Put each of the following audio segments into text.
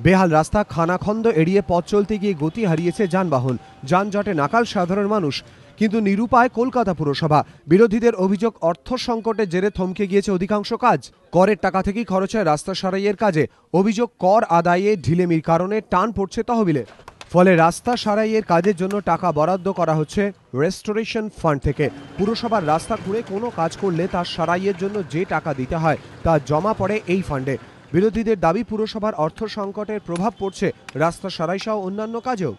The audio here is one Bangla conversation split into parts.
বেহাল রাস্তা, খানাখন্দ এড়িয়ে পথ চলতে গিয়ে গতি হারিয়েছে যানবাহন, যানজটে নাকাল সাধারণ মানুষ। কিন্তু নিরুপায় কলকাতা পুরসভা। বিরোধীদের অভিযোগ, অর্থ সংকটের জেরে থমকে গিয়েছে অধিকাংশ কাজ। করের টাকা থেকেই খরচ হয় রাস্তা সারাইয়ের কাজে। অভিযোগ, কর আদায়ে ঢিলেমির কারণে টান পড়ছে তহবিলে। ফলে রাস্তা সারাইয়ের কাজের জন্য টাকা বরাদ্দ করা হচ্ছে রেস্টোরেশন ফান্ড থেকে। পুরসভার রাস্তা খুঁড়ে কোনো কাজ করলে তার সারাইয়ের জন্য যে টাকা দিতে হয় তা জমা পড়ে এই ফান্ডে। বিরোধীদের দাবি, পুরসভার অর্থ সংকটের প্রভাব পড়ছে রাস্তা সারাই সহ অন্যান্য কাজেও।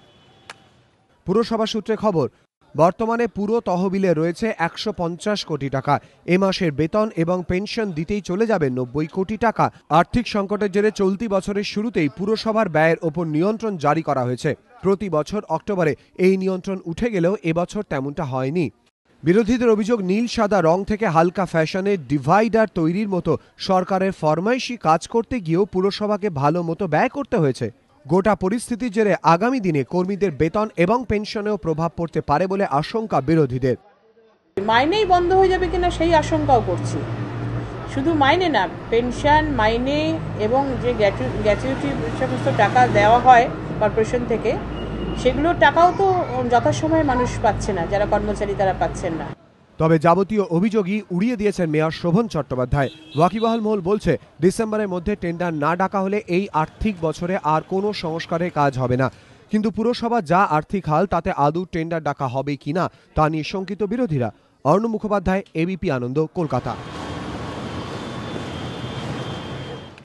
পুরসভা সূত্রে খবর, বর্তমানে পুরো তহবিলে রয়েছে 150 কোটি টাকা। এ মাসের বেতন এবং পেনশন দিতেই চলে যাবে 90 কোটি টাকা। আর্থিক সংকটের জেরে চলতি বছরের শুরুতেই পুরসভার ব্যয়ের ওপর নিয়ন্ত্রণ জারি করা হয়েছে। প্রতি বছর অক্টোবরে এই নিয়ন্ত্রণ উঠে গেলেও এবছর তেমনটা হয়নি। বিরোধীদের অভিযোগ, নীল সাদা রং থেকে হালকা ফ্যাশনে ডিভাইডার তৈরির মতো সরকারের ফরমাইশি কাজ করতে গিয়েও পুরসভাকে ভালো মতো ব্যয় করতে হয়েছে। গোটা পরিস্থিতির জেরে আগামী দিনে কর্মীদের বেতন এবং পেনশনেও প্রভাব পড়তে পারে বলে আশঙ্কা বিরোধীদের। মাইনেই বন্ধ হয়ে যাবে কিনা সেই আশঙ্কাও করছি। শুধু মাইনে না, পেনশন, মাইনে এবং যে গ্র্যাচুইটি সমস্ত টাকা দেওয়া হয় কর্পোরেশন থেকে, সেগুলোর টাকাও তো যথাসময়ে মানুষ পাচ্ছে না, যারা কর্মচারী তারা পাচ্ছেন না। তবে যাবতীয় অভিযোগই উড়িয়ে দিয়েছেন মেয়র শোভন চট্টোপাধ্যায়। ওয়াকিবহাল মহল বলছে, ডিসেম্বরের মধ্যে টেন্ডার না ডাকা হলে এই আর্থিক বছরে আর কোনো সংস্কারের কাজ হবে না। কিন্তু পুরসভা যা আর্থিক হাল, তাতে আদৌ টেন্ডার ডাকা হবে কিনা তা নিয়ে শঙ্কিত বিরোধীরা। অর্ণব মুখোপাধ্যায়, এবিপি আনন্দ, কলকাতা।